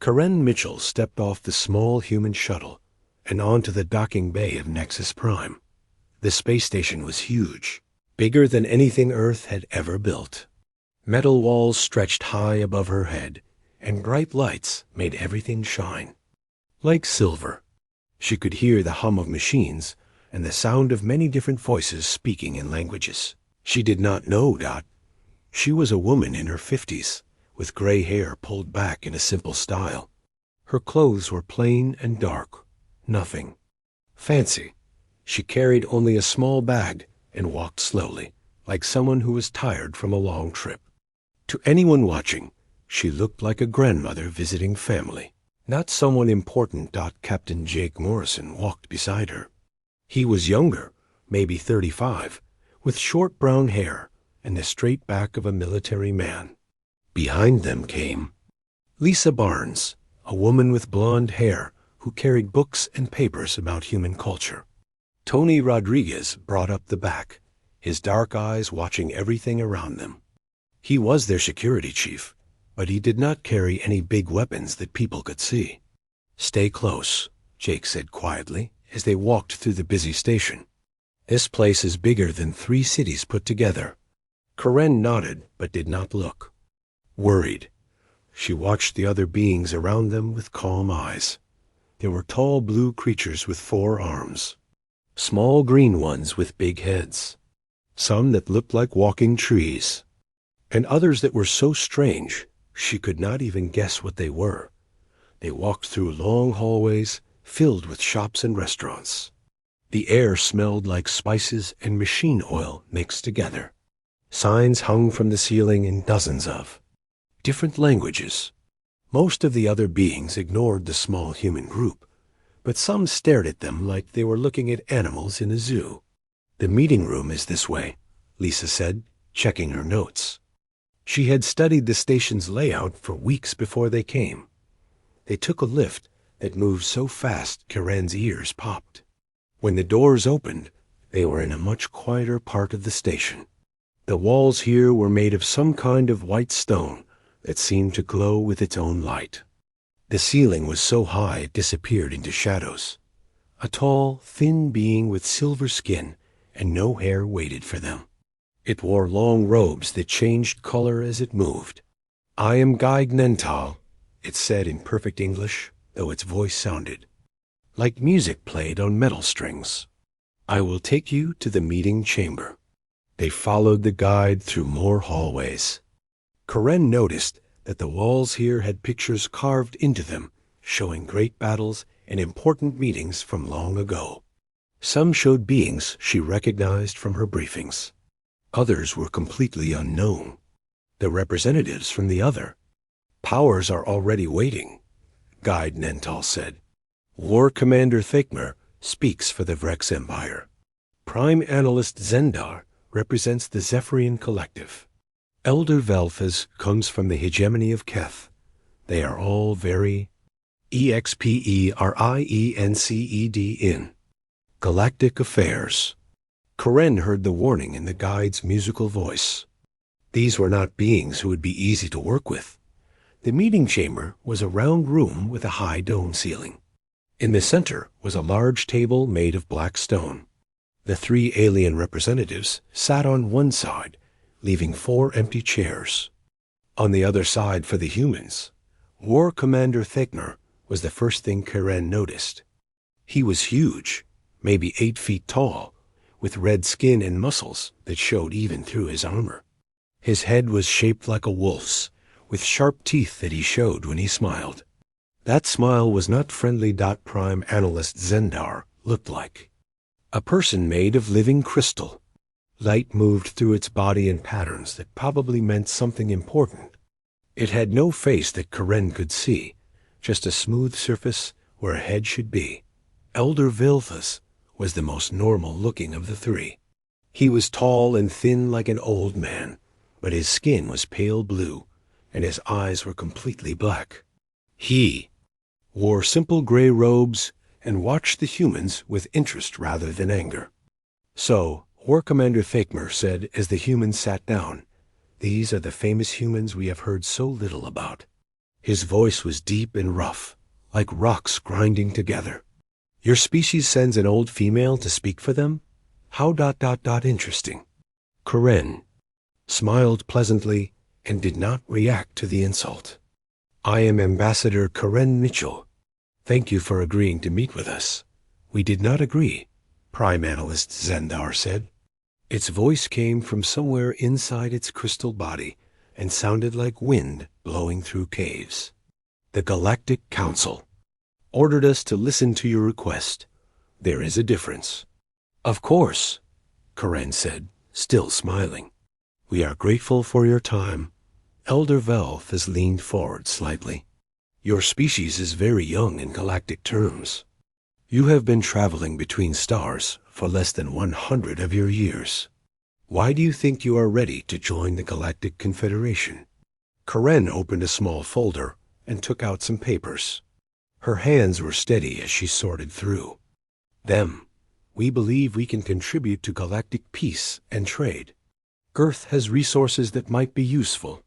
Karen Mitchell stepped off the small human shuttle and onto the docking bay of Nexus Prime. The space station was huge, bigger than anything Earth had ever built. Metal walls stretched high above her head, and bright lights made everything shine. Like silver, she could hear the hum of machines and the sound of many different voices speaking in languages she did not know. She was a woman in her 50s, with gray hair pulled back in a simple style. Her clothes were plain and dark, nothing fancy. She carried only a small bag and walked slowly, like someone who was tired from a long trip. To anyone watching, she looked like a grandmother visiting family, not someone important. Captain Jake Morrison walked beside her. He was younger, maybe 35, with short brown hair and the straight back of a military man. Behind them came Lisa Barnes, a woman with blonde hair who carried books and papers about human culture. Tony Rodriguez brought up the back, his dark eyes watching everything around them. He was their security chief, but he did not carry any big weapons that people could see. "Stay close," Jake said quietly as they walked through the busy station. "This place is bigger than 3 cities put together." Karen nodded but did not look. Worried, she watched the other beings around them with calm eyes. There were tall blue creatures with 4 arms, small green ones with big heads, some that looked like walking trees, and others that were so strange she could not even guess what they were. They walked through long hallways filled with shops and restaurants. The air smelled like spices and machine oil mixed together. Signs hung from the ceiling in dozens of different languages. Most of the other beings ignored the small human group, but some stared at them like they were looking at animals in a zoo. "The meeting room is this way," Lisa said, checking her notes. She had studied the station's layout for weeks before they came. They took a lift that moved so fast Karen's ears popped. When the doors opened, they were in a much quieter part of the station. The walls here were made of some kind of white stone that seemed to glow with its own light. The ceiling was so high it disappeared into shadows. A tall, thin being with silver skin and no hair waited for them. It wore long robes that changed color as it moved. "I am Guy Gnental," it said in perfect English, though its voice sounded like music played on metal strings. "I will take you to the meeting chamber." They followed the guide through more hallways. Karen noticed that the walls here had pictures carved into them, showing great battles and important meetings from long ago. Some showed beings she recognized from her briefings. Others were completely unknown. The representatives from the other powers are already waiting, Guide Nental said. War Commander Thakmer speaks for the Vrex Empire. Prime Analyst Zendar represents the Zephyrian Collective. Elder Velphas comes from the hegemony of Keth. They are all very EXPERIENCED. Galactic Affairs. Karen heard the warning in the guide's musical voice. These were not beings who would be easy to work with. The meeting chamber was a round room with a high dome ceiling. In the center was a large table made of black stone. The 3 alien representatives sat on one side, leaving 4 empty chairs. On the other side for the humans, War Commander Thakmer was the first thing Karen noticed. He was huge, maybe 8 feet tall, with red skin and muscles that showed even through his armor. His head was shaped like a wolf's, with sharp teeth that he showed when he smiled. That smile was not friendly. Prime Analyst Zendar looked like a person made of living crystal. Light moved through its body in patterns that probably meant something important. It had no face that Karen could see, just a smooth surface where a head should be. Elder Vilthas was the most normal-looking of the 3. He was tall and thin like an old man, but his skin was pale blue, and his eyes were completely black. He wore simple gray robes and watched the humans with interest rather than anger. "So," War Commander Thakmer said as the humans sat down, "these are the famous humans we have heard so little about. His voice was deep and rough, like rocks grinding together. Your species sends an old female to speak for them? How ... interesting. Karen smiled pleasantly and did not react to the insult. I am Ambassador Karen Mitchell. Thank you for agreeing to meet with us. We did not agree, Prime Analyst Zendar said. Its voice came from somewhere inside its crystal body and sounded like wind blowing through caves. The Galactic Council ordered us to listen to your request. There is a difference. Of course, Karen said, still smiling. We are grateful for your time. Elder Velth has leaned forward slightly. Your species is very young in galactic terms. You have been traveling between stars for less than 100 of your years. Why do you think you are ready to join the Galactic Confederation? Karen opened a small folder and took out some papers. Her hands were steady as she sorted through them. We believe we can contribute to galactic peace and trade. Earth has resources that might be useful.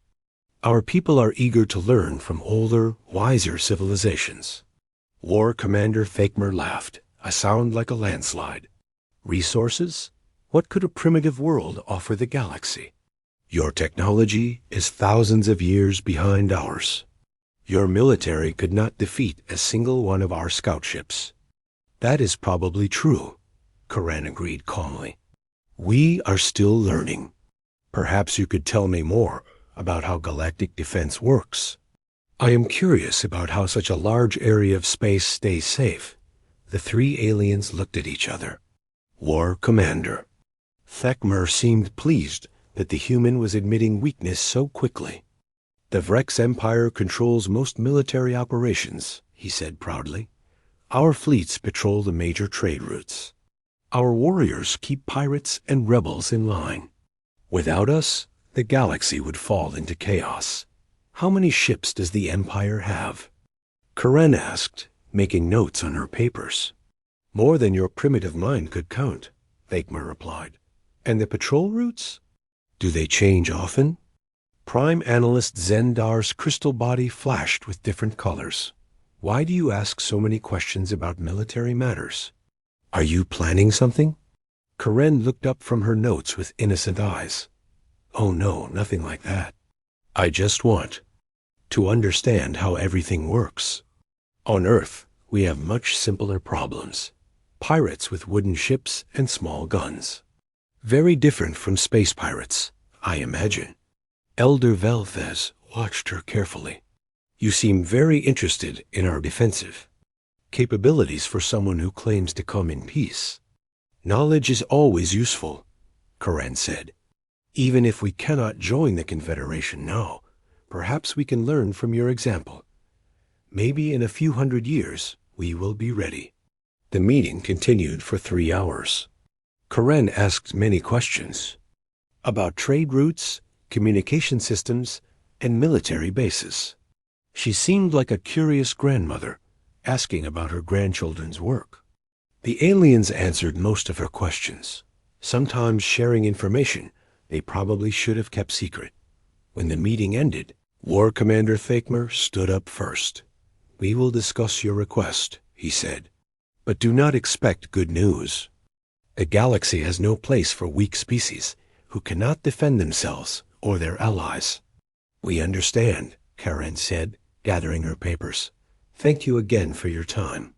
Our people are eager to learn from older, wiser civilizations. War Commander Fakmer laughed, a sound like a landslide. Resources? What could a primitive world offer the galaxy? Your technology is thousands of years behind ours. Your military could not defeat a single one of our scout ships. That is probably true, Karen agreed calmly. We are still learning. Perhaps you could tell me more about how galactic defense works. I am curious about how such a large area of space stays safe. The three aliens looked at each other. War Commander. Thekmer seemed pleased that the human was admitting weakness so quickly. The Vrex Empire controls most military operations, he said proudly. Our fleets patrol the major trade routes. Our warriors keep pirates and rebels in line. Without us, the galaxy would fall into chaos. How many ships does the Empire have? Karen asked, making notes on her papers. More than your primitive mind could count, Thekmer replied. And the patrol routes? Do they change often? Prime Analyst Zendar's crystal body flashed with different colors. Why do you ask so many questions about military matters? Are you planning something? Karen looked up from her notes with innocent eyes. Oh no, nothing like that. I just want to understand how everything works. On Earth, we have much simpler problems. Pirates with wooden ships and small guns. Very different from space pirates, I imagine. Elder Velthez watched her carefully. You seem very interested in our defensive capabilities for someone who claims to come in peace. Knowledge is always useful, Karen said. Even if we cannot join the Confederation now, perhaps we can learn from your example. Maybe in a few hundred years, we will be ready. The meeting continued for 3 hours. Karen asked many questions about trade routes, communication systems, and military bases. She seemed like a curious grandmother, asking about her grandchildren's work. The aliens answered most of her questions, sometimes sharing information they probably should have kept secret. When the meeting ended, War Commander Thekmer stood up first. We will discuss your request, he said, but do not expect good news. The galaxy has no place for weak species who cannot defend themselves or their allies. We understand, Karen said, gathering her papers. Thank you again for your time.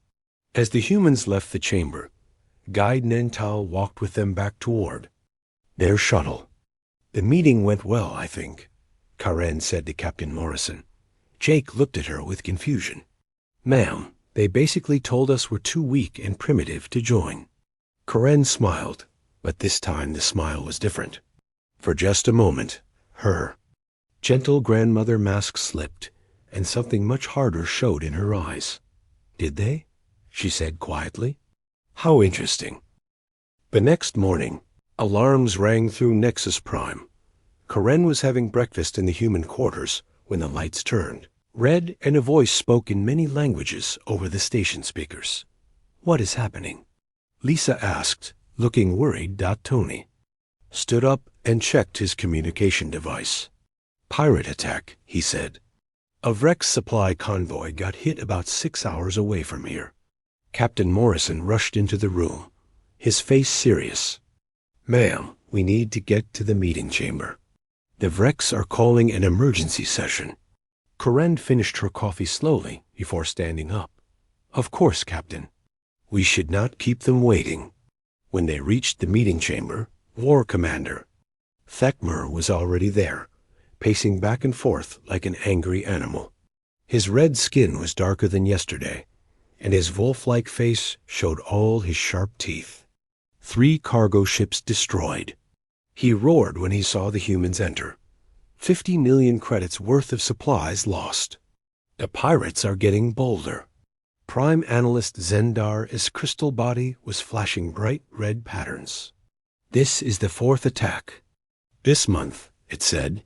As the humans left the chamber, Guide Nental walked with them back toward their shuttle. The meeting went well, I think, Karen said to Captain Morrison. Jake looked at her with confusion. Ma'am, they basically told us we're too weak and primitive to join. Karen smiled, but this time the smile was different. For just a moment, her gentle grandmother mask slipped, and something much harder showed in her eyes. Did they? She said quietly. How interesting. The next morning, alarms rang through Nexus Prime. Karen was having breakfast in the human quarters when the lights turned red and a voice spoke in many languages over the station speakers. What is happening? Lisa asked, looking worried. Tony stood up and checked his communication device. Pirate attack, he said. A Vrex supply convoy got hit about 6 hours away from here. Captain Morrison rushed into the room, his face serious. Ma'am, we need to get to the meeting chamber. The Vrex are calling an emergency session. Corinne finished her coffee slowly before standing up. Of course, Captain. We should not keep them waiting. When they reached the meeting chamber, War Commander Thekmer was already there, pacing back and forth like an angry animal. His red skin was darker than yesterday, and his wolf-like face showed all his sharp teeth. 3 cargo ships destroyed. He roared when he saw the humans enter. 50 million credits worth of supplies lost. The pirates are getting bolder. Prime Analyst Zendar's crystal body was flashing bright red patterns. This is the 4th attack. This month, it said.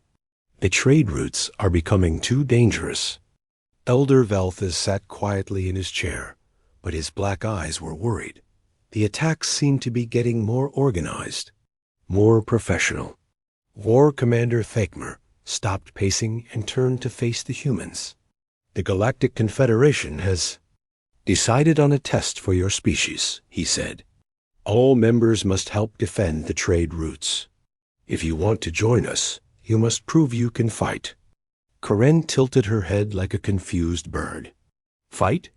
The trade routes are becoming too dangerous. Elder Velthes sat quietly in his chair, but his black eyes were worried. The attacks seemed to be getting more organized, more professional. War Commander Thekmer stopped pacing and turned to face the humans. The Galactic Confederation has decided on a test for your species, he said. All members must help defend the trade routes. If you want to join us, you must prove you can fight. Corinne tilted her head like a confused bird. Fight?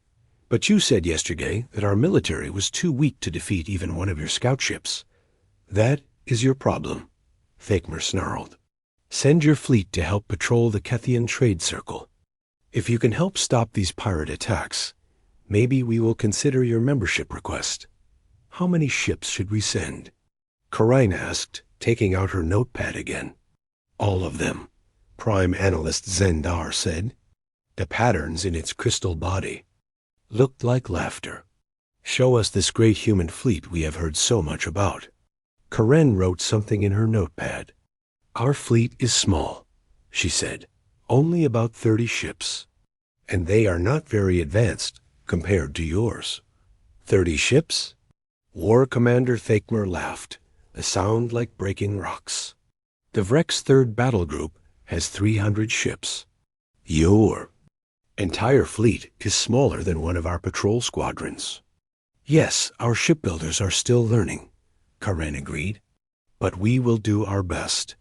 But you said yesterday that our military was too weak to defeat even one of your scout ships. That is your problem, Thekmer snarled. Send your fleet to help patrol the Kethian trade circle. If you can help stop these pirate attacks, maybe we will consider your membership request. How many ships should we send? Corinne asked, taking out her notepad again. All of them, Prime Analyst Zendar said. The patterns in its crystal body looked like laughter. Show us this great human fleet we have heard so much about. Corinne wrote something in her notepad. Our fleet is small, she said. Only about 30 ships. And they are not very advanced compared to yours. 30 ships? War Commander Thekmer laughed, a sound like breaking rocks. The Vrex 3rd Battle Group has 300 ships. Your entire fleet is smaller than one of our patrol squadrons. Yes, our shipbuilders are still learning, Corinne agreed. But we will do our best.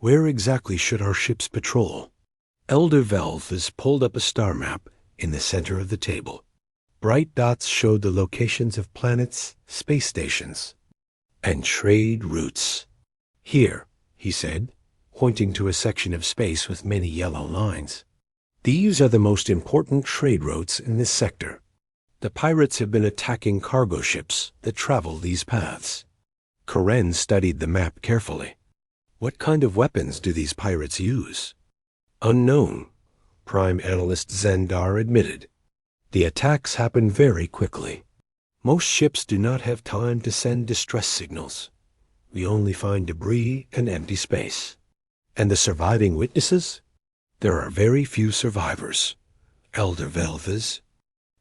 Where exactly should our ships patrol? Elder Velthes pulled up a star map in the center of the table. Bright dots showed the locations of planets, space stations, and trade routes. Here, he said, pointing to a section of space with many yellow lines. These are the most important trade routes in this sector. The pirates have been attacking cargo ships that travel these paths. Corinne studied the map carefully. What kind of weapons do these pirates use? Unknown, Prime Analyst Zendar admitted. The attacks happen very quickly. Most ships do not have time to send distress signals. We only find debris and empty space. And the surviving witnesses? There are very few survivors, Elder Velthes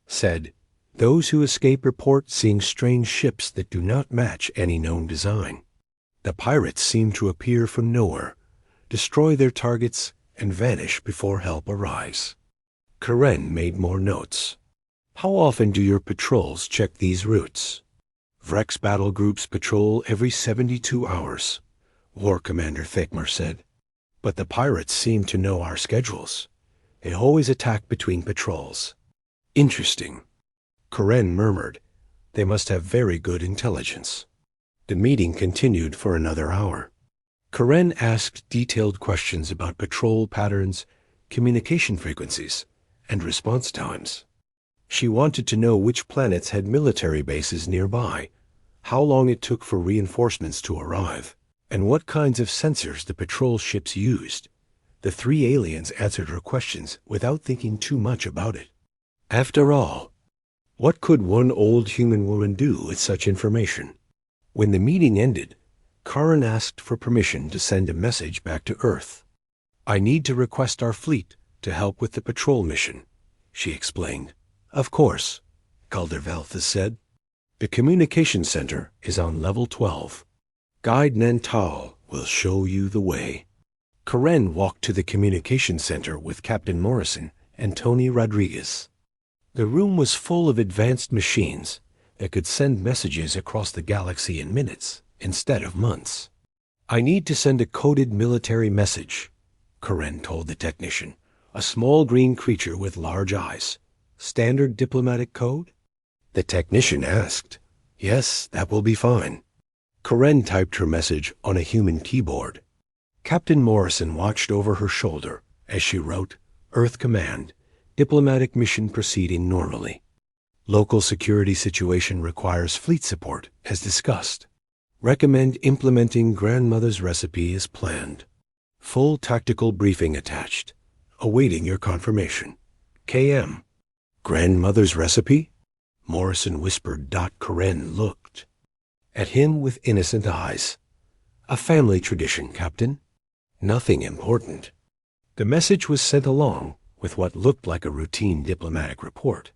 said. Those who escape report seeing strange ships that do not match any known design. The pirates seem to appear from nowhere, destroy their targets, and vanish before help arrives. Corinne made more notes. How often do your patrols check these routes? Vrex battle groups patrol every 72 hours, War Commander Thekmer said. But the pirates seem to know our schedules. They always attack between patrols. Interesting. Corinne murmured. They must have very good intelligence. The meeting continued for another hour. Corinne asked detailed questions about patrol patterns, communication frequencies, and response times. She wanted to know which planets had military bases nearby, how long it took for reinforcements to arrive, and what kinds of sensors the patrol ships used. The 3 aliens answered her questions without thinking too much about it. After all, what could one old human woman do with such information? When the meeting ended, Karen asked for permission to send a message back to Earth. I need to request our fleet to help with the patrol mission, she explained. Of course, Elder Velthes said. The communication center is on level 12. Guide Nantal will show you the way. Karen walked to the communication center with Captain Morrison and Tony Rodriguez. The room was full of advanced machines that could send messages across the galaxy in minutes instead of months. "I need to send a coded military message," Karen told the technician, a small green creature with large eyes. "Standard diplomatic code?" The technician asked. "Yes, that will be fine." Karen typed her message on a human keyboard. Captain Morrison watched over her shoulder as she wrote, "Earth Command, diplomatic mission proceeding normally. Local security situation requires fleet support, as discussed. Recommend implementing grandmother's recipe as planned. Full tactical briefing attached. Awaiting your confirmation. KM." "Grandmother's recipe?" Morrison whispered. Karen looked at him with innocent eyes. "A family tradition, Captain. Nothing important." The message was sent along with what looked like a routine diplomatic report.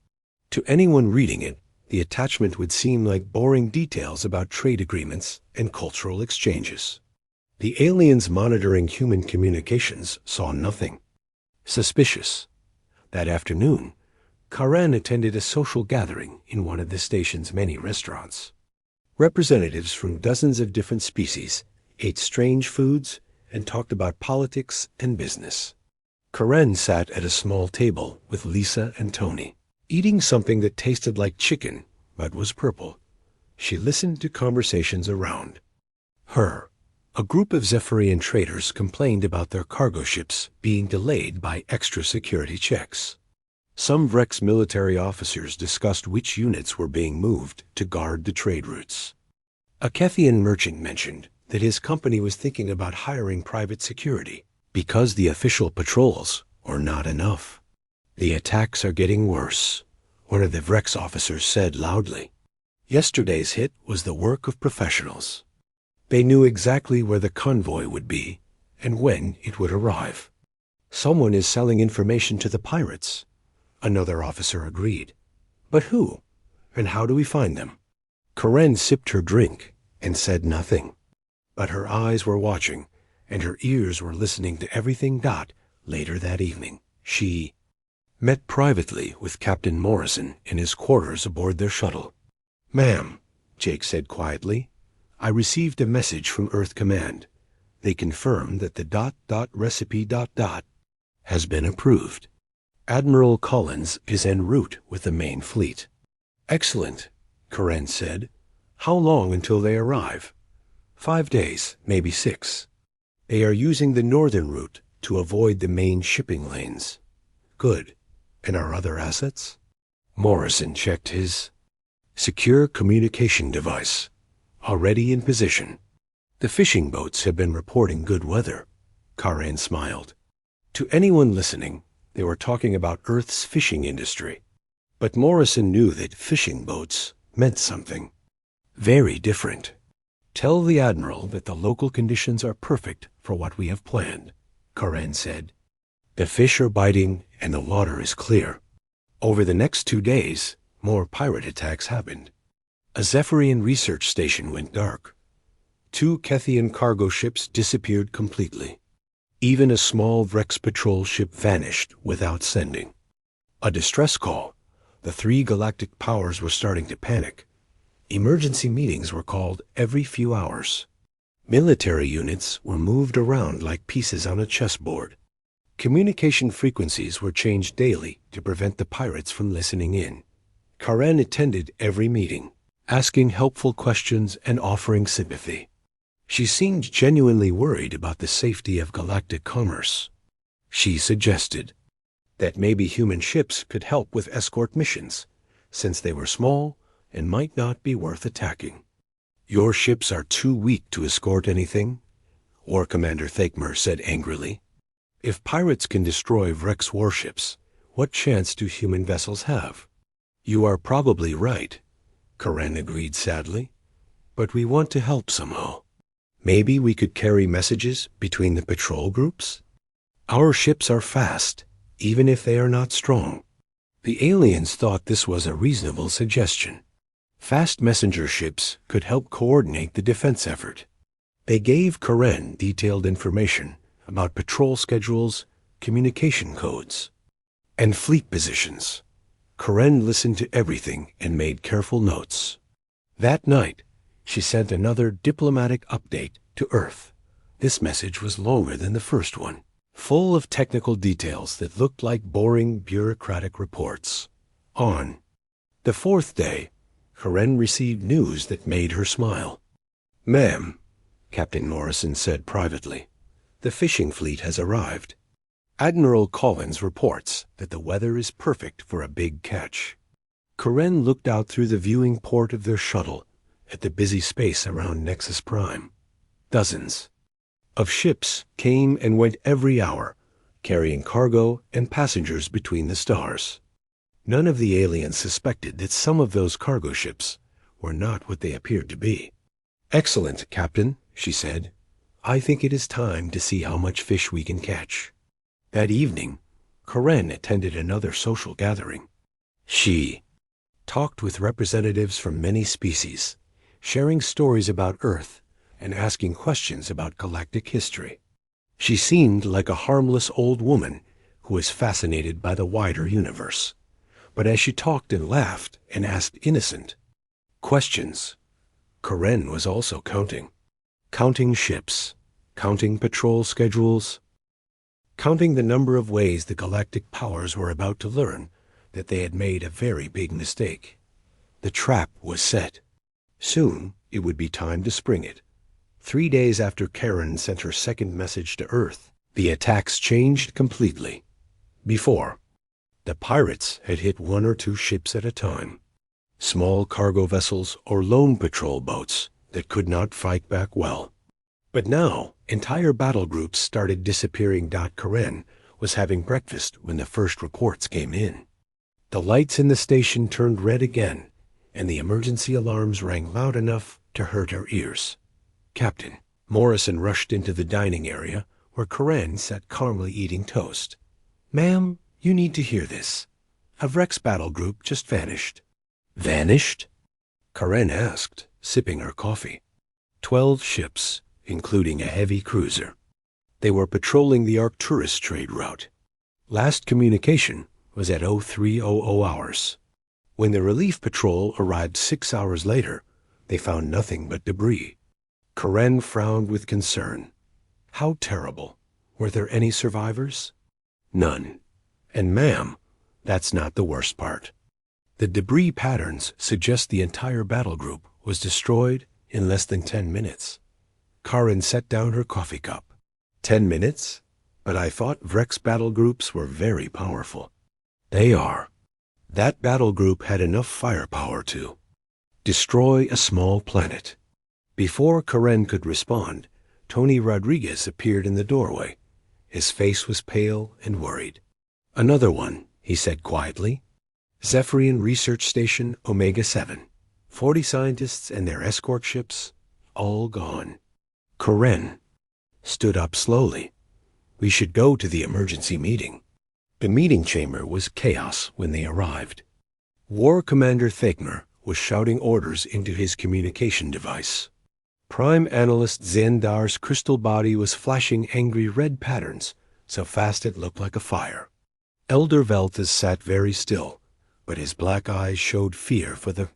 To anyone reading it, the attachment would seem like boring details about trade agreements and cultural exchanges. The aliens monitoring human communications saw nothing suspicious. That afternoon, Karen attended a social gathering in one of the station's many restaurants. Representatives from dozens of different species ate strange foods and talked about politics and business. Karen sat at a small table with Lisa and Tony, eating something that tasted like chicken but was purple. She listened to conversations around her. A group of Zephyrian traders complained about their cargo ships being delayed by extra security checks. Some Vrex military officers discussed which units were being moved to guard the trade routes. A Kethian merchant mentioned that his company was thinking about hiring private security because the official patrols are not enough. "The attacks are getting worse," one of the Vrex officers said loudly. Yesterday's hit was the work of professionals. They knew exactly where the convoy would be and when it would arrive. "Someone is selling information to the pirates," another officer agreed. "But who? And how do we find them?" Karen sipped her drink and said nothing. But her eyes were watching, and her ears were listening to everything. Later that evening, she met privately with Captain Morrison in his quarters aboard their shuttle. "Ma'am," Jake said quietly, "I received a message from Earth Command. They confirmed that the recipe has been approved. Admiral Collins is en route with the main fleet." "Excellent," Karen said. "How long until they arrive?" 5 days, maybe 6. They are using the northern route to avoid the main shipping lanes." "Good. And our other assets?" Morrison checked his secure communication device. "Already in position. The fishing boats have been reporting good weather." Karen smiled. To anyone listening, they were talking about Earth's fishing industry. But Morrison knew that fishing boats meant something very different. "Tell the Admiral that the local conditions are perfect for what we have planned," Karen said. "The fish are biting and the water is clear." Over the next 2 days, more pirate attacks happened. A Zephyrian research station went dark. 2 Kethian cargo ships disappeared completely. Even a small Vrex patrol ship vanished without sending a distress call. The 3 galactic powers were starting to panic. Emergency meetings were called every few hours. Military units were moved around like pieces on a chessboard. Communication frequencies were changed daily to prevent the pirates from listening in. Karen attended every meeting, asking helpful questions and offering sympathy. She seemed genuinely worried about the safety of galactic commerce. She suggested that maybe human ships could help with escort missions, since they were small and might not be worth attacking. "Your ships are too weak to escort anything," War Commander Thakmer said angrily. "If pirates can destroy Vrex warships, what chance do human vessels have?" "You are probably right," Karen agreed sadly. "But we want to help somehow. Maybe we could carry messages between the patrol groups? Our ships are fast, even if they are not strong." The aliens thought this was a reasonable suggestion. Fast messenger ships could help coordinate the defense effort. They gave Karen detailed information about patrol schedules, communication codes, and fleet positions. Karen listened to everything and made careful notes. That night, she sent another diplomatic update to Earth. This message was longer than the first one, full of technical details that looked like boring bureaucratic reports. On the fourth day, Karen received news that made her smile. "Ma'am," Captain Morrison said privately, "the fishing fleet has arrived. Admiral Collins reports that the weather is perfect for a big catch." Karen looked out through the viewing port of their shuttle at the busy space around Nexus Prime. Dozens of ships came and went every hour, carrying cargo and passengers between the stars. None of the aliens suspected that some of those cargo ships were not what they appeared to be. "Excellent, Captain," she said. "I think it is time to see how much fish we can catch." That evening, Karen attended another social gathering. She talked with representatives from many species, sharing stories about Earth and asking questions about galactic history. She seemed like a harmless old woman who was fascinated by the wider universe. But as she talked and laughed and asked innocent questions, Karen was also counting ships, counting patrol schedules, counting the number of ways the galactic powers were about to learn that they had made a very big mistake. The trap was set. Soon it would be time to spring it. 3 days after Karen sent her second message to Earth, the attacks changed completely. Before, the pirates had hit 1 or 2 ships at a time, small cargo vessels or lone patrol boats that could not fight back well. But now, entire battle groups started disappearing. Karen was having breakfast when the first reports came in. The lights in the station turned red again, and the emergency alarms rang loud enough to hurt her ears. Captain Morrison rushed into the dining area where Karen sat calmly eating toast. "Ma'am, you need to hear this. A Vrex battle group just vanished." "Vanished?" Karen asked, sipping her coffee. 12 ships, including a heavy cruiser. They were patrolling the Arcturus trade route. Last communication was at 0300 hours. When the relief patrol arrived 6 hours later, they found nothing but debris. Karen frowned with concern. How terrible. Were there any survivors? None. And ma'am, that's not the worst part. The debris patterns suggest the entire battle group was destroyed in less than 10 minutes. Karen set down her coffee cup. 10 minutes? But I thought Vrex battle groups were very powerful. They are. That battle group had enough firepower to destroy a small planet. Before Karen could respond, Tony Rodriguez appeared in the doorway. His face was pale and worried. "Another one," he said quietly. "Zephyrian Research Station Omega-7. 40 scientists and their escort ships, all gone." Karen stood up slowly. "We should go to the emergency meeting." The meeting chamber was chaos when they arrived. War Commander Thegmer was shouting orders into his communication device. Prime Analyst Xandar's crystal body was flashing angry red patterns so fast it looked like a fire. Elder Velthes sat very still, but his black eyes showed fear for the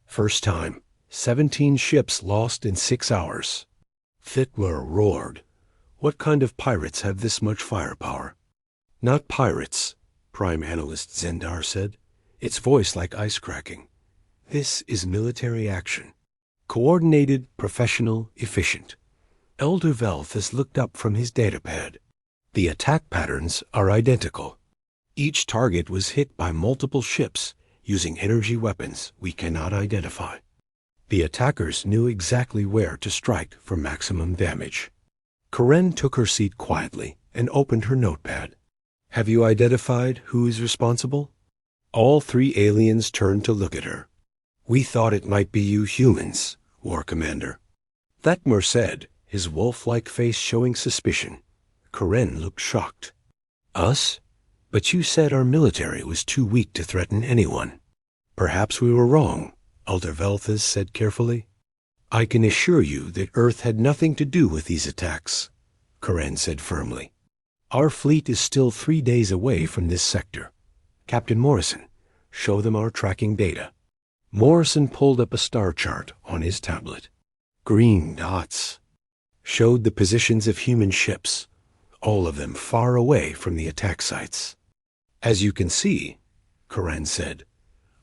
first time. 17 ships lost in 6 hours. Thitwer roared. "What kind of pirates have this much firepower?" "Not pirates," Prime Analyst Xandar said, its voice like ice cracking. "This is military action. Coordinated, professional, efficient." Elder Velthes looked up from his datapad. "The attack patterns are identical. Each target was hit by multiple ships using energy weapons we cannot identify. The attackers knew exactly where to strike for maximum damage." Karen took her seat quietly and opened her notepad. "Have you identified who is responsible?" All 3 aliens turned to look at her. "We thought it might be you humans, War Commander," Thekmer said, his wolf-like face showing suspicion. Karen looked shocked. "Us? But you said our military was too weak to threaten anyone." "Perhaps we were wrong," Elder Velthes said carefully. "I can assure you that Earth had nothing to do with these attacks. Karen said firmly. Our fleet is still 3 days away from this sector. Captain Morrison, show them our tracking data. Morrison pulled up a star chart on his tablet. Green dots showed the positions of human ships, all of them far away from the attack sites. As you can see, Karen said,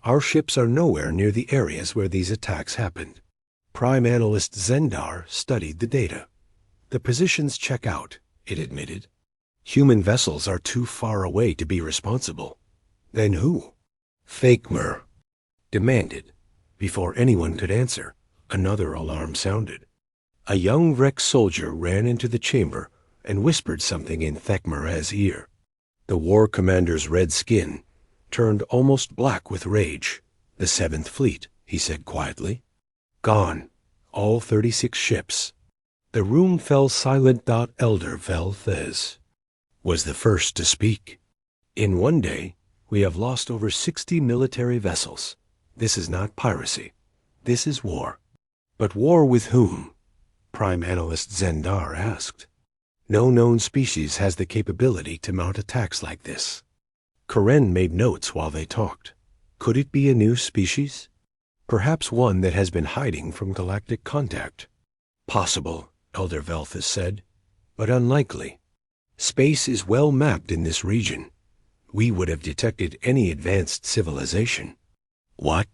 our ships are nowhere near the areas where these attacks happened. Prime Analyst Zendar studied the data. The positions check out, it admitted. Human vessels are too far away to be responsible. Then who? Thakmer demanded. Before anyone could answer, another alarm sounded. A young Rex soldier ran into the chamber and whispered something in Thakmer's ear. The war commander's red skin turned almost black with rage. The 7th Fleet, he said quietly. Gone. All 36 ships. The room fell silent. Elder Velthez was the first to speak. In one day, we have lost over 60 military vessels. This is not piracy. This is war. But war with whom? Prime Analyst Zendar asked. No known species has the capability to mount attacks like this. Karen made notes while they talked. Could it be a new species? Perhaps one that has been hiding from galactic contact. Possible, Elder Velthez said, but unlikely. Space is well mapped in this region. We would have detected any advanced civilization. What?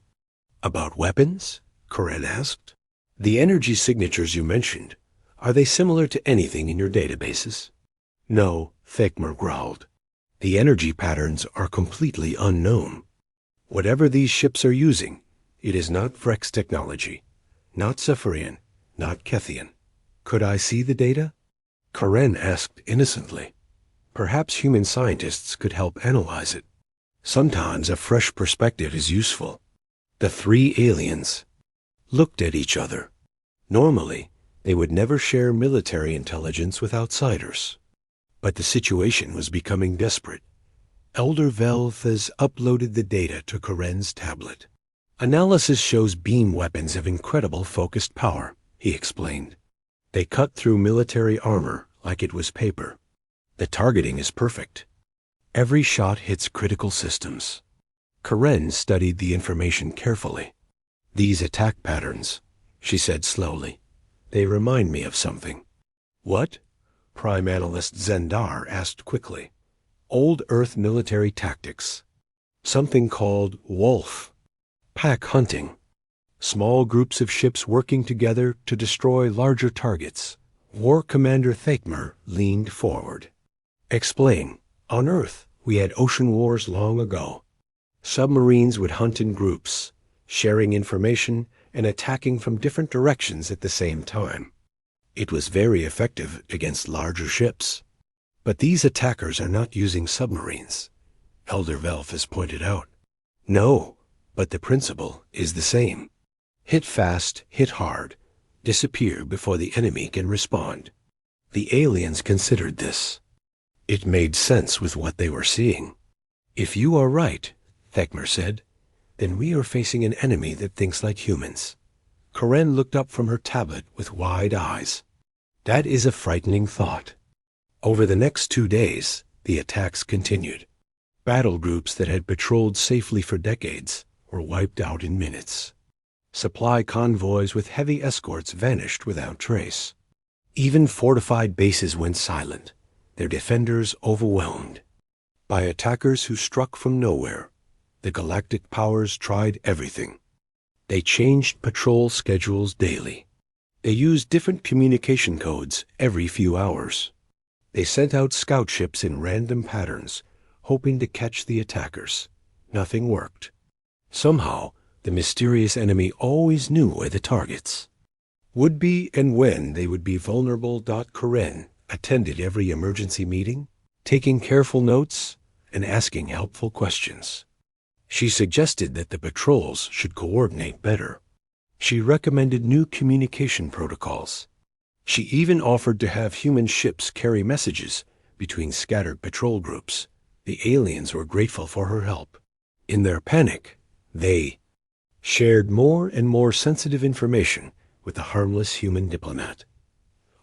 About weapons? Karen asked. The energy signatures you mentioned, are they similar to anything in your databases? No, Thakmer growled. The energy patterns are completely unknown. Whatever these ships are using, it is not Vrex technology, not Zephyrian, not Kethian. Could I see the data? Karen asked innocently. Perhaps human scientists could help analyze it. Sometimes a fresh perspective is useful. The 3 aliens looked at each other. Normally, they would never share military intelligence with outsiders. But the situation was becoming desperate. Elder Velthez uploaded the data to Karen's tablet. Analysis shows beam weapons have incredible focused power, he explained. They cut through military armor like it was paper. The targeting is perfect. Every shot hits critical systems. Karen studied the information carefully. These attack patterns, she said slowly, they remind me of something. What? Prime Analyst Zendar asked quickly. Old Earth military tactics. Something called wolf. Pack hunting. Small groups of ships working together to destroy larger targets. War Commander Thakmer leaned forward. Explain. On Earth, we had ocean wars long ago. Submarines would hunt in groups, sharing information and attacking from different directions at the same time. It was very effective against larger ships. But these attackers are not using submarines, Elder Velthez pointed out. No, but the principle is the same. Hit fast, hit hard, disappear before the enemy can respond. The aliens considered this. It made sense with what they were seeing. If you are right, Thakmer said, then we are facing an enemy that thinks like humans. Karen looked up from her tablet with wide eyes. That is a frightening thought. Over the next 2 days, the attacks continued. Battle groups that had patrolled safely for decades were wiped out in minutes. Supply convoys with heavy escorts vanished without trace. Even fortified bases went silent, their defenders overwhelmed. By attackers who struck from nowhere, the galactic powers tried everything. They changed patrol schedules daily. They used different communication codes every few hours. They sent out scout ships in random patterns, hoping to catch the attackers. Nothing worked. Somehow, the mysterious enemy always knew where the targets would be and when they would be vulnerable. Karen attended every emergency meeting, taking careful notes and asking helpful questions. She suggested that the patrols should coordinate better. She recommended new communication protocols. She even offered to have human ships carry messages between scattered patrol groups. The aliens were grateful for her help. In their panic, they shared more and more sensitive information with the harmless human diplomat.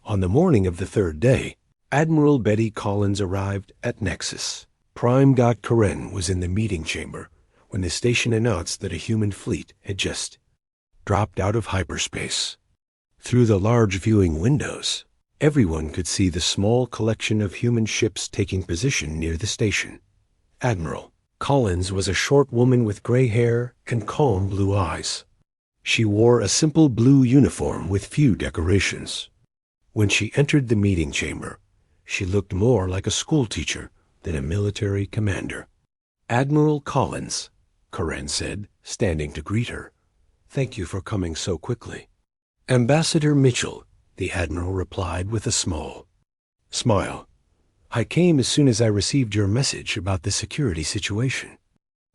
On the morning of the 3rd day, Admiral Betty Collins arrived at Nexus. Prime Karen was in the meeting chamber when the station announced that a human fleet had just dropped out of hyperspace. Through the large viewing windows, everyone could see the small collection of human ships taking position near the station. Admiral Collins was a short woman with gray hair and calm blue eyes. She wore a simple blue uniform with few decorations. When she entered the meeting chamber, she looked more like a schoolteacher than a military commander. "Admiral Collins," Karen said, standing to greet her. "Thank you for coming so quickly." "Ambassador Mitchell," the Admiral replied with a small smile. "I came as soon as I received your message about the security situation."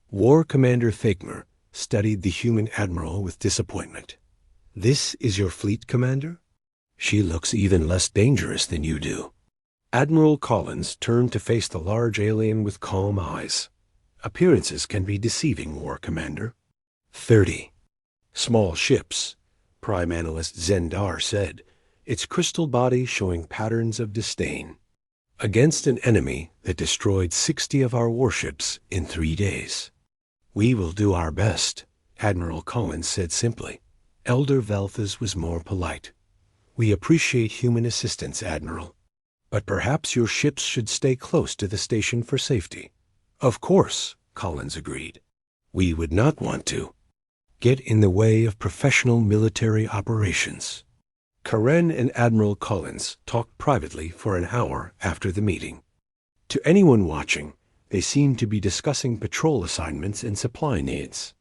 War Commander Thakmer studied the human admiral with disappointment. "This is your fleet commander? She looks even less dangerous than you do." Admiral Collins turned to face the large alien with calm eyes. "Appearances can be deceiving, War Commander." 30 small ships, Prime Analyst Zendar said, its crystal body showing patterns of disdain. "Against an enemy that destroyed 60 of our warships in 3 days. We will do our best," Admiral Collins said simply. Elder Velthes was more polite. "We appreciate human assistance, Admiral. But perhaps your ships should stay close to the station for safety." "Of course," Collins agreed. "We would not want to get in the way of professional military operations." Karen and Admiral Collins talked privately for an hour after the meeting. To anyone watching, they seemed to be discussing patrol assignments and supply needs.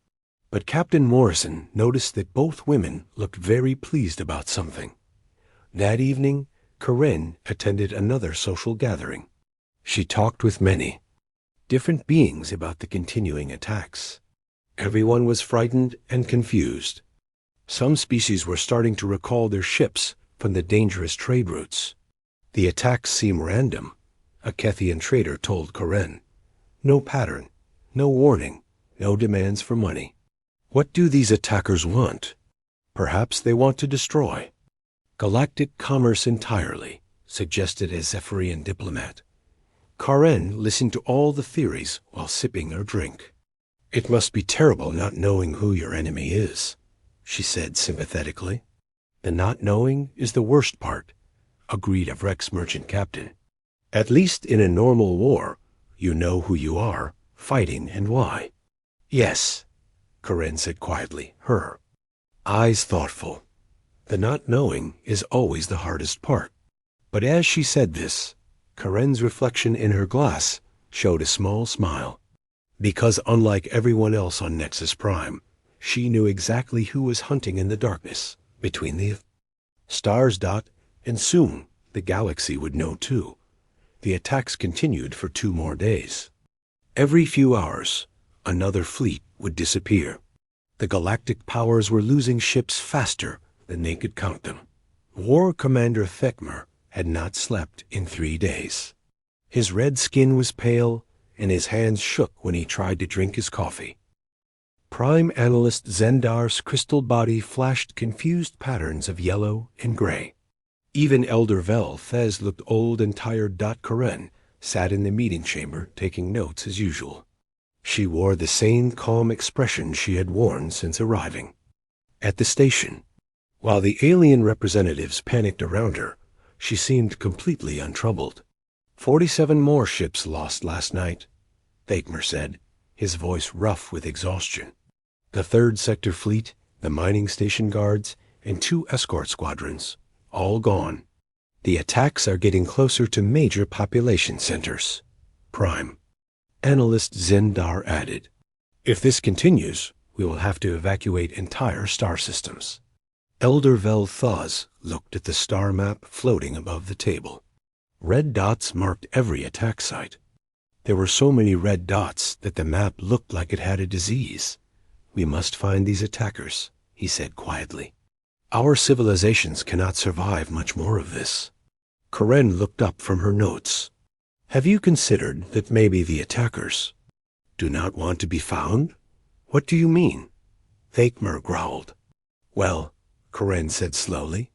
But Captain Morrison noticed that both women looked very pleased about something. That evening, Karen attended another social gathering. She talked with many different beings about the continuing attacks. Everyone was frightened and confused. Some species were starting to recall their ships from the dangerous trade routes. "The attacks seem random," a Kethian trader told Karen. "No pattern, no warning, no demands for money. What do these attackers want? Perhaps they want to destroy galactic commerce entirely," suggested a Zephyrian diplomat. Karen listened to all the theories while sipping her drink. "It must be terrible not knowing who your enemy is," she said sympathetically. "The not knowing is the worst part," agreed a Vrex merchant captain. "At least in a normal war, you know who you are, fighting and why." "Yes," Karen said quietly, her eyes thoughtful. "The not knowing is always the hardest part." But as she said this, Karen's reflection in her glass showed a small smile. Because unlike everyone else on Nexus Prime, she knew exactly who was hunting in the darkness between the stars. And soon the galaxy would know too. The attacks continued for 2 more days. Every few hours, another fleet would disappear. The galactic powers were losing ships faster than they could count them. War Commander Thakmer had not slept in 3 days. His red skin was pale, and his hands shook when he tried to drink his coffee. Prime Analyst Zendar's crystal body flashed confused patterns of yellow and gray. Even Elder Velthes looked old and tired. Karen sat in the meeting chamber taking notes as usual. She wore the same calm expression she had worn since arriving. At the station, while the alien representatives panicked around her, she seemed completely untroubled. 47 more ships lost last night," Thakmer said, his voice rough with exhaustion. "The 3rd Sector Fleet, the mining station guards, and 2 escort squadrons, all gone. The attacks are getting closer to major population centers." Prime Analyst Zendar added, "If this continues, we will have to evacuate entire star systems." Elder Velthes looked at the star map floating above the table. Red dots marked every attack site. There were so many red dots that the map looked like it had a disease. "We must find these attackers," he said quietly. "Our civilizations cannot survive much more of this." Karen looked up from her notes. "Have you considered that maybe the attackers do not want to be found?" "What do you mean?" Thakmer growled. "Well," Karen said slowly,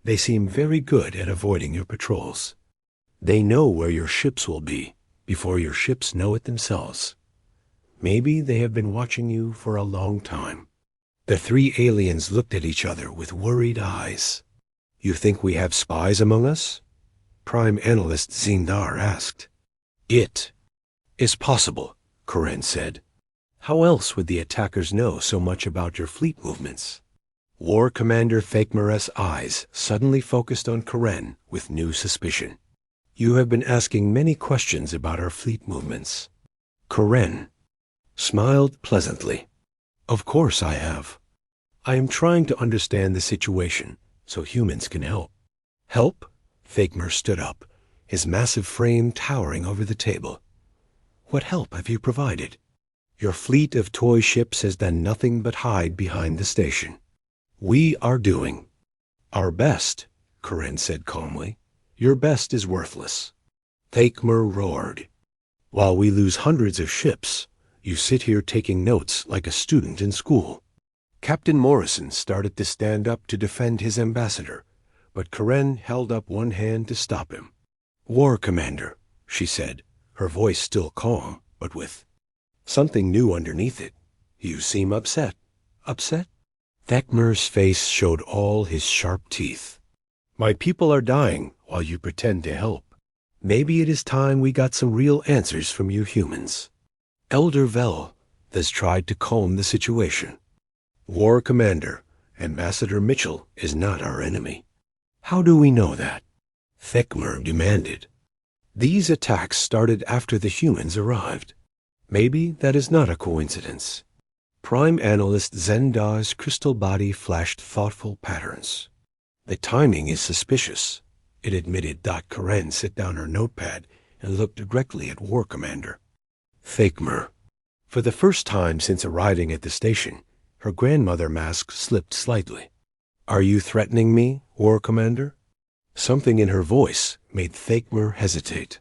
"they seem very good at avoiding your patrols. They know where your ships will be before your ships know it themselves. Maybe they have been watching you for a long time. The three aliens looked at each other with worried eyes. You think we have spies among us? Prime Analyst Zindar asked. It is possible, Karen said. How else would the attackers know so much about your fleet movements? War Commander Thakmar's eyes suddenly focused on Karen with new suspicion. You have been asking many questions about our fleet movements. Karen smiled pleasantly. Of course I have. I am trying to understand the situation so humans can help. Help? Thakmar stood up, his massive frame towering over the table. What help have you provided? Your fleet of toy ships has done nothing but hide behind the station. We are doing our best, Karen said calmly. Your best is worthless. Thakmar roared. While we lose hundreds of ships, you sit here taking notes like a student in school. Captain Morrison started to stand up to defend his ambassador, but Karen held up one hand to stop him. War Commander, she said, her voice still calm, but with something new underneath it. You seem upset. Upset? Thakmar's face showed all his sharp teeth. My people are dying while you pretend to help. Maybe it is time we got some real answers from you humans. Elder Vel has tried to calm the situation. War Commander, Ambassador Mitchell is not our enemy. How do we know that? Thakmar demanded. These attacks started after the humans arrived. Maybe that is not a coincidence. Prime Analyst Zendar's crystal body flashed thoughtful patterns. The timing is suspicious, it admitted. Karen set down her notepad and looked directly at War Commander. Thakmar. For the first time since arriving at the station, her grandmother mask slipped slightly. Are you threatening me, War Commander? Something in her voice made Thakmar hesitate.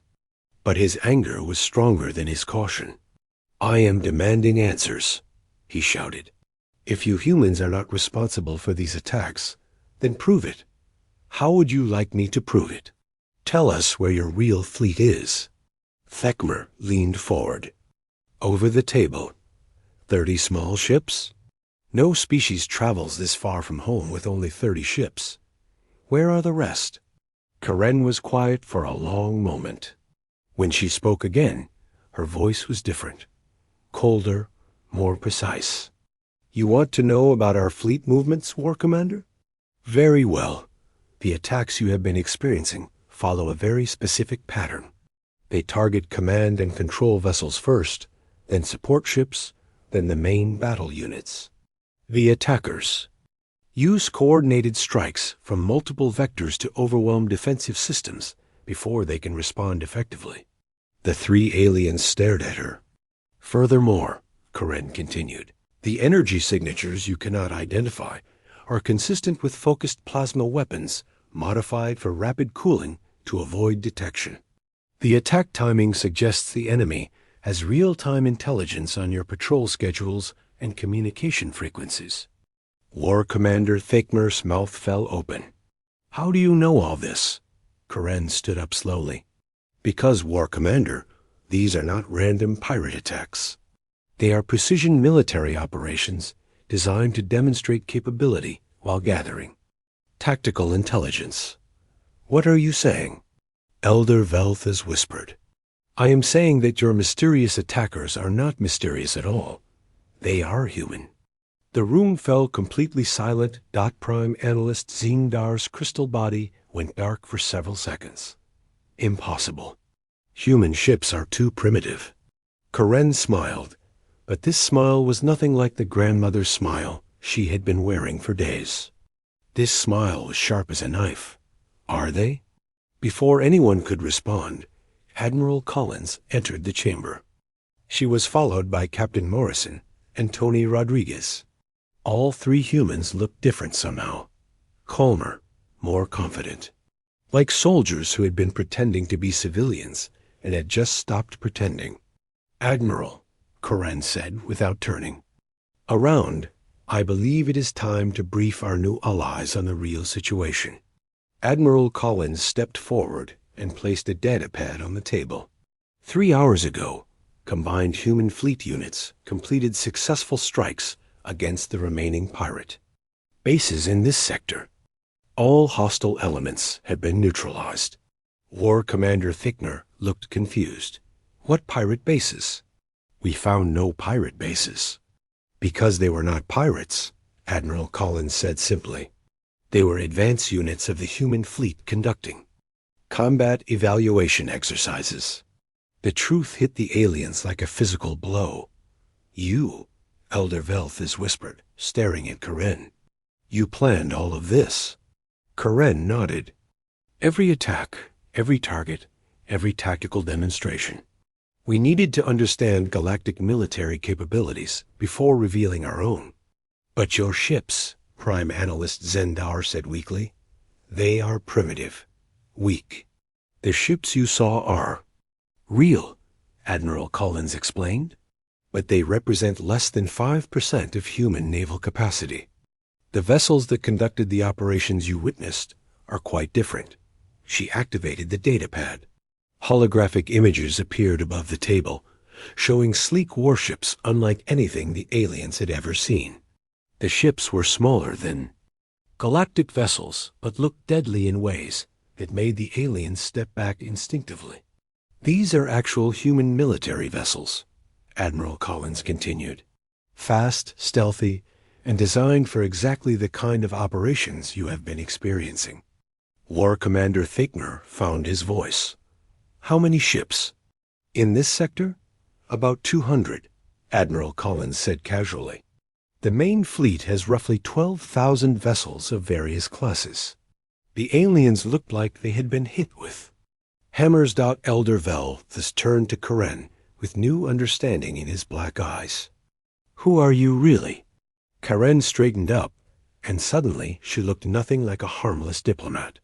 But his anger was stronger than his caution. I am demanding answers, he shouted. If you humans are not responsible for these attacks, then prove it. How would you like me to prove it? Tell us where your real fleet is. Thakmar leaned forward. Over the table. 30 small ships? No species travels this far from home with only 30 ships. Where are the rest? Karen was quiet for a long moment. When she spoke again, her voice was different. Colder, more precise. You want to know about our fleet movements, War Commander? Very well. The attacks you have been experiencing follow a very specific pattern. They target command and control vessels first, then support ships, then the main battle units. The attackers use coordinated strikes from multiple vectors to overwhelm defensive systems before they can respond effectively. The three aliens stared at her. Furthermore, Karen continued, the energy signatures you cannot identify are consistent with focused plasma weapons modified for rapid cooling to avoid detection. The attack timing suggests the enemy has real-time intelligence on your patrol schedules and communication frequencies. War Commander Thakmar's mouth fell open. How do you know all this? Karen stood up slowly. Because, War Commander, these are not random pirate attacks. They are precision military operations designed to demonstrate capability while gathering tactical intelligence. What are you saying? Elder Velthas whispered. I am saying that your mysterious attackers are not mysterious at all. They are human. The room fell completely silent. Prime Analyst Zindar's crystal body went dark for several seconds. Impossible. Human ships are too primitive. Karen smiled, but this smile was nothing like the grandmother's smile she had been wearing for days. This smile was sharp as a knife. Are they? Before anyone could respond, Admiral Collins entered the chamber. She was followed by Captain Morrison and Tony Rodriguez. All three humans looked different somehow. Calmer, more confident. Like soldiers who had been pretending to be civilians and had just stopped pretending. Admiral, Karen said without turning. Around, I believe it is time to brief our new allies on the real situation. Admiral Collins stepped forward and placed a data pad on the table. 3 hours ago, combined human fleet units completed successful strikes against the remaining pirate bases in this sector. All hostile elements had been neutralized. War Commander Thickner looked confused. What pirate bases? We found no pirate bases. Because they were not pirates, Admiral Collins said simply. They were advance units of the human fleet conducting combat evaluation exercises. The truth hit the aliens like a physical blow. You, Elder Velthus whispered, staring at Karen. You planned all of this. Karen nodded. Every attack, every target, every tactical demonstration. We needed to understand galactic military capabilities before revealing our own. But your ships, Prime Analyst Zendar said weakly, they are primitive, weak. The ships you saw are real, Admiral Collins explained, but they represent less than 5% of human naval capacity. The vessels that conducted the operations you witnessed are quite different. She activated the data pad. Holographic images appeared above the table, showing sleek warships unlike anything the aliens had ever seen. The ships were smaller than galactic vessels, but looked deadly in ways that made the aliens step back instinctively. These are actual human military vessels, Admiral Collins continued. Fast, stealthy, and designed for exactly the kind of operations you have been experiencing. War Commander Thickner found his voice. How many ships? In this sector? About 200, Admiral Collins said casually. The main fleet has roughly 12,000 vessels of various classes. The aliens looked like they had been hit with. Hammers. Elder Velthus turned to Karen with new understanding in his black eyes. Who are you really? Karen straightened up, and suddenly she looked nothing like a harmless diplomat.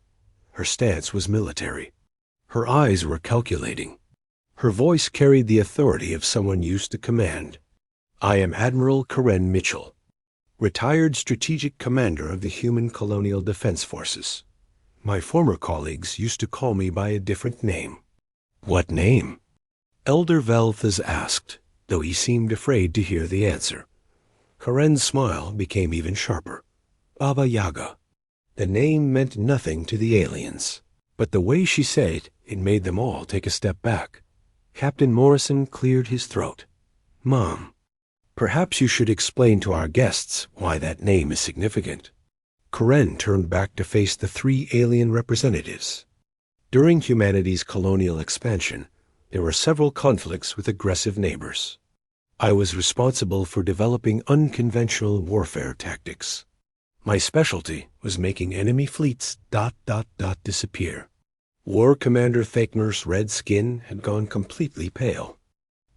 Her stance was military. Her eyes were calculating. Her voice carried the authority of someone used to command. I am Admiral Karen Mitchell, retired strategic commander of the Human Colonial Defense Forces. My former colleagues used to call me by a different name. What name? Elder Velthus asked, though he seemed afraid to hear the answer. Karen's smile became even sharper. Baba Yaga. The name meant nothing to the aliens, but the way she said it made them all take a step back. Captain Morrison cleared his throat. Mom, perhaps you should explain to our guests why that name is significant. Karen turned back to face the 3 alien representatives. During humanity's colonial expansion, there were several conflicts with aggressive neighbors. I was responsible for developing unconventional warfare tactics. My specialty was making enemy fleets ... disappear. War Commander Thickner's red skin had gone completely pale.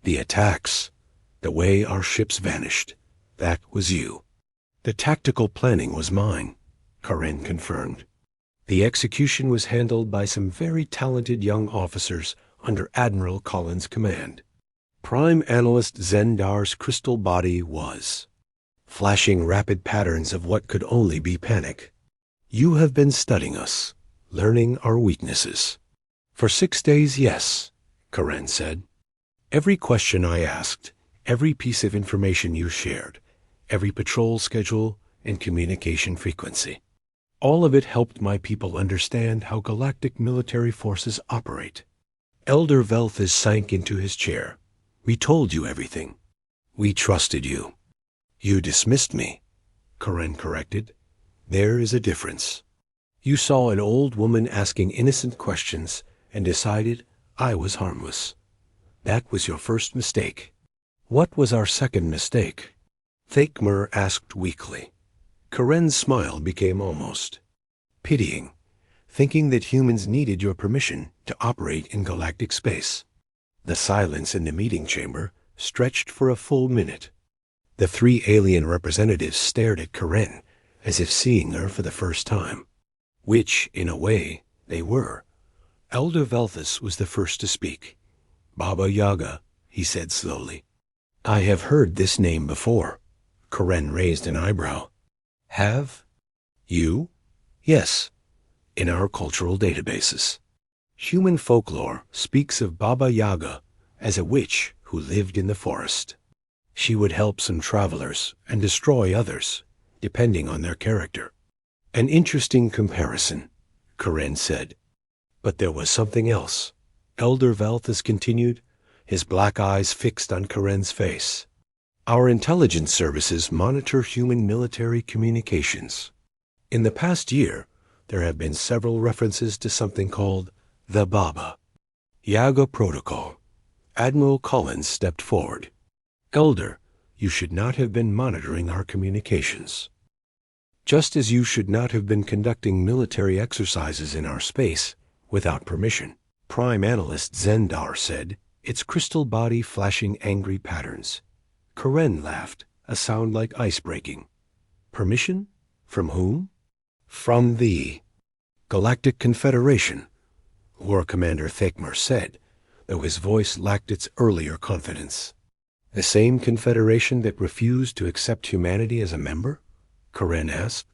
The attacks, the way our ships vanished, that was you. The tactical planning was mine, Karen confirmed. The execution was handled by some very talented young officers under Admiral Collins' command. Prime Analyst Zendar's crystal body was flashing rapid patterns of what could only be panic. You have been studying us, learning our weaknesses. For 6 days, yes, Karen said. Every question I asked, every piece of information you shared, every patrol schedule and communication frequency. All of it helped my people understand how galactic military forces operate. Elder Velthus sank into his chair. We told you everything. We trusted you. You dismissed me, Karen corrected. There is a difference. You saw an old woman asking innocent questions and decided I was harmless. That was your first mistake. What was our second mistake? Thickmer asked weakly. Karen's smile became almost pitying, thinking that humans needed your permission to operate in galactic space. The silence in the meeting chamber stretched for a full minute. The 3 alien representatives stared at Karen as if seeing her for the first time, which, in a way, they were. Elder Velthus was the first to speak. Baba Yaga, he said slowly. I have heard this name before. Karen raised an eyebrow. Have? You? Yes, in our cultural databases. Human folklore speaks of Baba Yaga as a witch who lived in the forest. She would help some travelers and destroy others, depending on their character. An interesting comparison, Karen said. But there was something else. Elder Valthus continued, his black eyes fixed on Karen's face. Our intelligence services monitor human military communications. In the past year, there have been several references to something called the Baba Yaga Protocol. Admiral Collins stepped forward. Elder, you should not have been monitoring our communications. Just as you should not have been conducting military exercises in our space without permission. Prime Analyst Zendar said, its crystal body flashing angry patterns. Karen laughed, a sound like ice breaking. Permission? From whom? From the Galactic Confederation, War Commander Thekmer said, though his voice lacked its earlier confidence. The same confederation that refused to accept humanity as a member? Karen asked.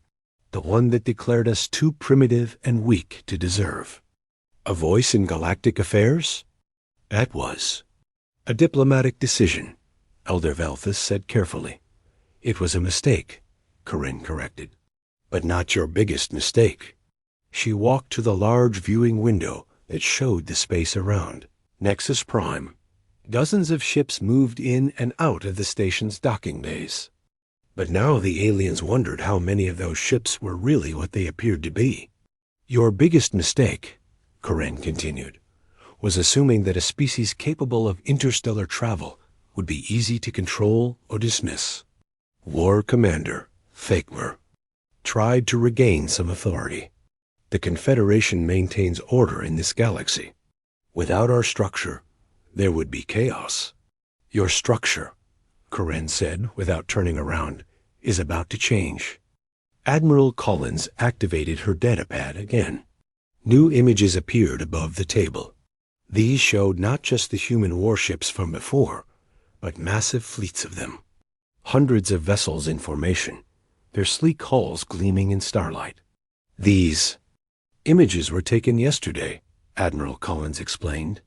The one that declared us too primitive and weak to deserve. A voice in galactic affairs? That was a diplomatic decision, Elder Valthus said carefully. It was a mistake, Karen corrected. But not your biggest mistake. She walked to the large viewing window that showed the space around. Nexus Prime. Dozens of ships moved in and out of the station's docking bays. But now the aliens wondered how many of those ships were really what they appeared to be. Your biggest mistake, Karen continued, was assuming that a species capable of interstellar travel would be easy to control or dismiss. War Commander Thekmer tried to regain some authority. The Confederation maintains order in this galaxy. Without our structure, there would be chaos. Your structure, Karen said without turning around, is about to change. Admiral Collins activated her datapad again. New images appeared above the table. These showed not just the human warships from before, but massive fleets of them. Hundreds of vessels in formation, their sleek hulls gleaming in starlight. These images were taken yesterday, Admiral Collins explained.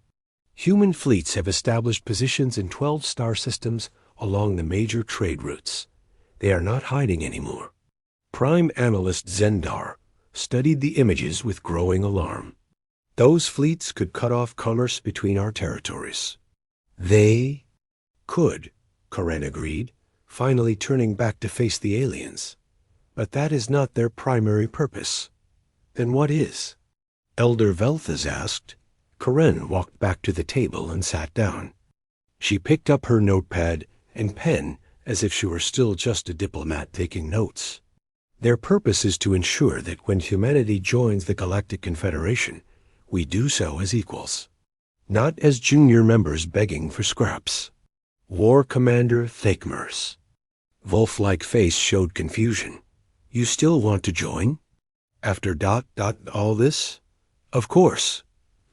Human fleets have established positions in 12 star systems along the major trade routes. They are not hiding anymore. Prime Analyst Zendar studied the images with growing alarm. Those fleets could cut off commerce between our territories. They could, Karen agreed, finally turning back to face the aliens. But that is not their primary purpose. Then what is? Elder Valthus asked. Karen walked back to the table and sat down. She picked up her notepad and pen as if she were still just a diplomat taking notes. Their purpose is to ensure that when humanity joins the Galactic Confederation, we do so as equals, not as junior members begging for scraps. War Commander Thekmer's wolf-like face showed confusion. You still want to join? After all this? Of course,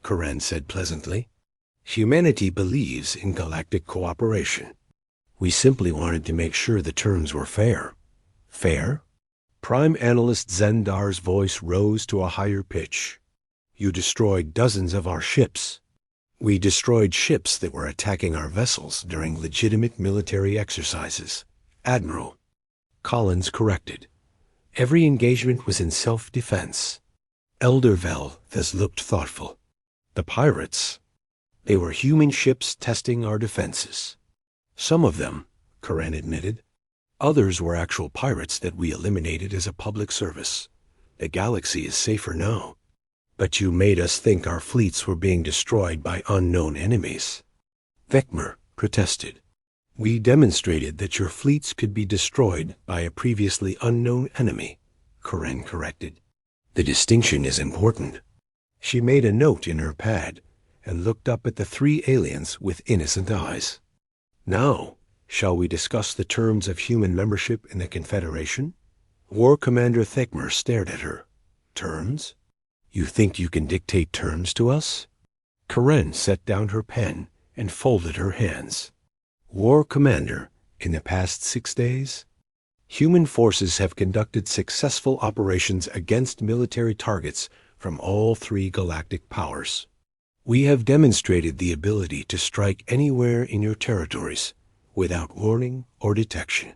Karen said pleasantly. Humanity believes in galactic cooperation. We simply wanted to make sure the terms were fair. Fair? Prime Analyst Zendar's voice rose to a higher pitch. You destroyed dozens of our ships. We destroyed ships that were attacking our vessels during legitimate military exercises. Admiral Collins corrected. Every engagement was in self-defense. Elder Valthus looked thoughtful. The pirates, they were human ships testing our defenses. Some of them, Karen admitted. Others were actual pirates that we eliminated as a public service. The galaxy is safer now. But you made us think our fleets were being destroyed by unknown enemies. Thekmer protested. We demonstrated that your fleets could be destroyed by a previously unknown enemy, Karen corrected. The distinction is important. She made a note in her pad and looked up at the three aliens with innocent eyes. Now, shall we discuss the terms of human membership in the Confederation? War Commander Thekmer stared at her. Terms? You think you can dictate terms to us? Karen set down her pen and folded her hands. War Commander, in the past 6 days, human forces have conducted successful operations against military targets from all 3 galactic powers. We have demonstrated the ability to strike anywhere in your territories without warning or detection.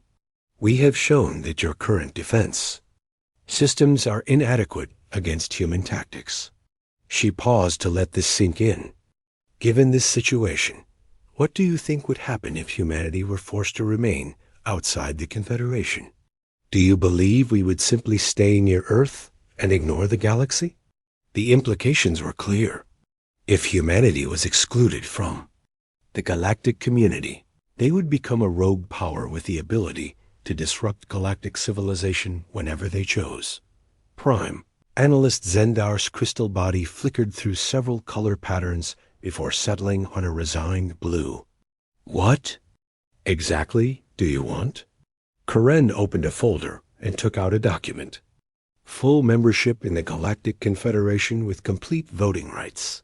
We have shown that your current defense systems are inadequate against human tactics. She paused to let this sink in. Given this situation, what do you think would happen if humanity were forced to remain outside the Confederation? Do you believe we would simply stay near Earth and ignore the galaxy? The implications were clear. If humanity was excluded from the galactic community, they would become a rogue power with the ability to disrupt galactic civilization whenever they chose. Prime, Analyst Zendar's crystal body flickered through several color patterns before settling on a resigned blue. What exactly do you want? Karen opened a folder and took out a document. Full membership in the Galactic Confederation with complete voting rights.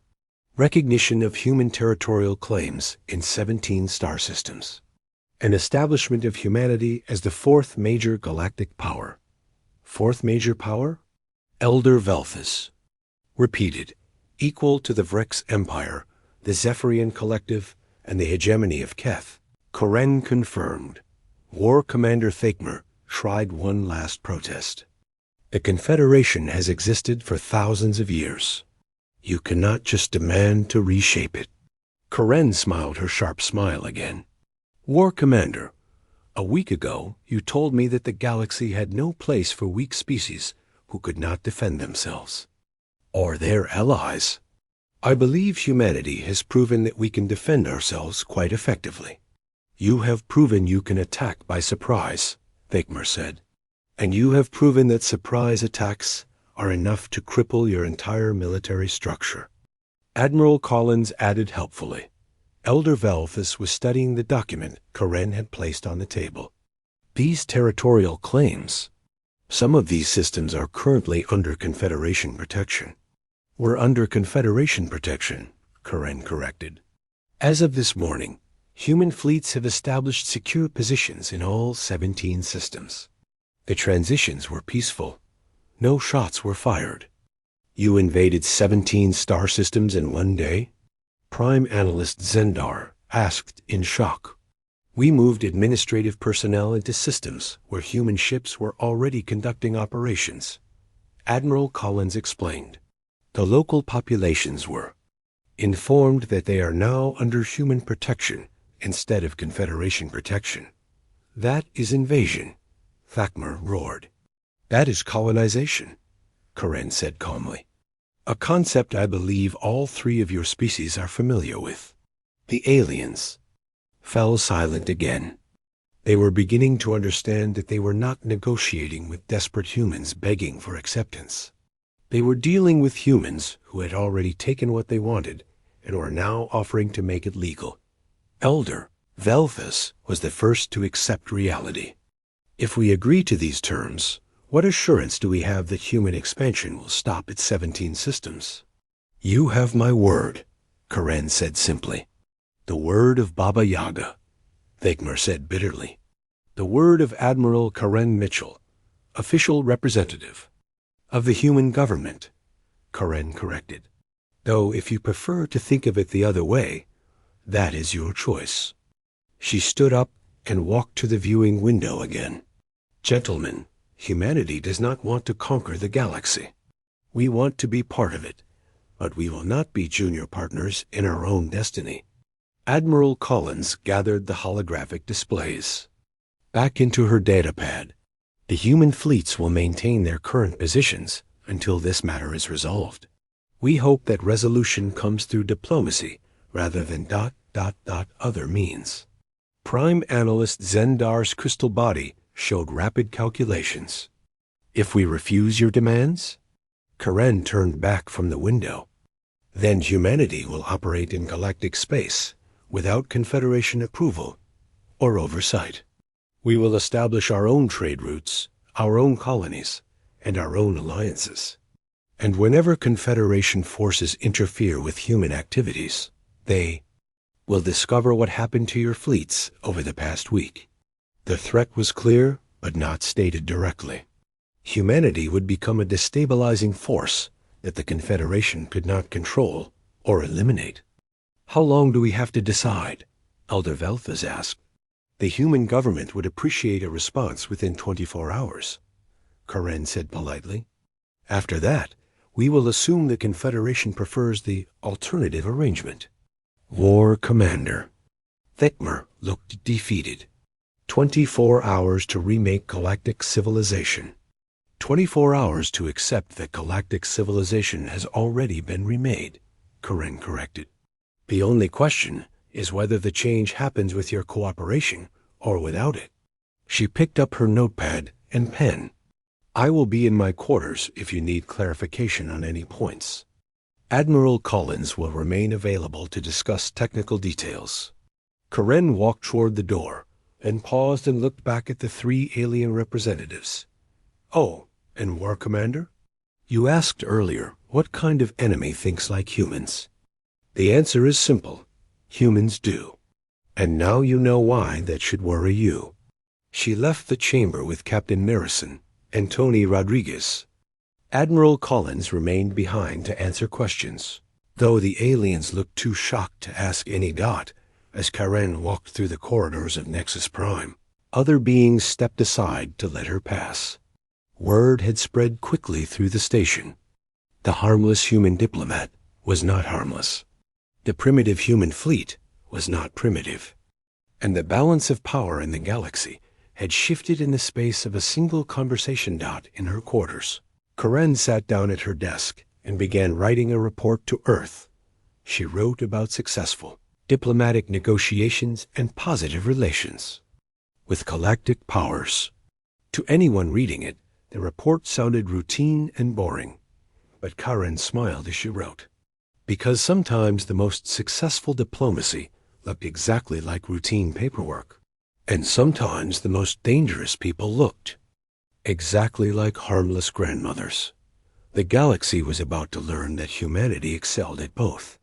Recognition of human territorial claims in 17 star systems. An establishment of humanity as the fourth major galactic power. Fourth major power? Elder Velthus. Repeated, equal to the Vrex Empire, the Zephyrian Collective, and the hegemony of Keth. Karen confirmed. War Commander Thakmer tried one last protest. The Confederation has existed for thousands of years. You cannot just demand to reshape it. Karen smiled her sharp smile again. War Commander, a week ago you told me that the galaxy had no place for weak species who could not defend themselves. Or their allies. I believe humanity has proven that we can defend ourselves quite effectively. You have proven you can attack by surprise, Thakmer said. And you have proven that surprise attacks are enough to cripple your entire military structure. Admiral Collins added helpfully. Elder Velthus was studying the document Karen had placed on the table. These territorial claims. Some of these systems are currently under Confederation protection. We're under Confederation protection, Karen corrected. As of this morning, human fleets have established secure positions in all 17 systems. The transitions were peaceful. No shots were fired. You invaded 17 star systems in one day? Prime Analyst Zendar asked in shock. We moved administrative personnel into systems where human ships were already conducting operations. Admiral Collins explained. The local populations were informed that they are now under human protection instead of Confederation protection. That is invasion, Thakmer roared. That is colonization, Karen said calmly. A concept I believe all three of your species are familiar with. The aliens fell silent again. They were beginning to understand that they were not negotiating with desperate humans begging for acceptance. They were dealing with humans who had already taken what they wanted and were now offering to make it legal. Elder Velthus was the first to accept reality. If we agree to these terms, what assurance do we have that human expansion will stop at 17 systems? You have my word, Karen said simply. The word of Baba Yaga, Thakmer said bitterly. The word of Admiral Karen Mitchell, official representative of the human government, Karen corrected. Though if you prefer to think of it the other way, that is your choice. She stood up and walked to the viewing window again. Gentlemen, humanity does not want to conquer the galaxy. We want to be part of it, but we will not be junior partners in our own destiny. Admiral Collins gathered the holographic displays back into her datapad. The human fleets will maintain their current positions until this matter is resolved. We hope that resolution comes through diplomacy rather than ... other means. Prime Analyst Zendar's crystal body showed rapid calculations. If we refuse your demands? Karen turned back from the window. Then humanity will operate in galactic space without Confederation approval or oversight. We will establish our own trade routes, our own colonies, and our own alliances. And whenever Confederation forces interfere with human activities, they will discover what happened to your fleets over the past week. The threat was clear, but not stated directly. Humanity would become a destabilizing force that the Confederation could not control or eliminate. How long do we have to decide? Elder Velthas asked. The human government would appreciate a response within 24 hours, Karen said politely. After that, we will assume the Confederation prefers the alternative arrangement. War Commander. Thekmer looked defeated. 24 hours to remake galactic civilization. 24 hours to accept that galactic civilization has already been remade, Karen corrected. The only question is whether the change happens with your cooperation or without it. She picked up her notepad and pen. I will be in my quarters if you need clarification on any points. Admiral Collins will remain available to discuss technical details. Karen walked toward the door and paused and looked back at the 3 alien representatives. Oh, and War Commander? You asked earlier what kind of enemy thinks like humans. The answer is simple. Humans do. And now you know why that should worry you. She left the chamber with Captain Narration and Tony Rodriguez. Admiral Collins remained behind to answer questions, though the aliens looked too shocked to ask any dot as Karen walked through the corridors of Nexus Prime. Other beings stepped aside to let her pass. Word had spread quickly through the station. The harmless human diplomat was not harmless. The primitive human fleet was not primitive. And the balance of power in the galaxy had shifted in the space of a single conversation dot in her quarters. Karen sat down at her desk and began writing a report to Earth. She wrote about successful diplomatic negotiations and positive relations with galactic powers. To anyone reading it, the report sounded routine and boring, but Karen smiled as she wrote, because sometimes the most successful diplomacy looked exactly like routine paperwork, and sometimes the most dangerous people looked exactly like harmless grandmothers. The galaxy was about to learn that humanity excelled at both.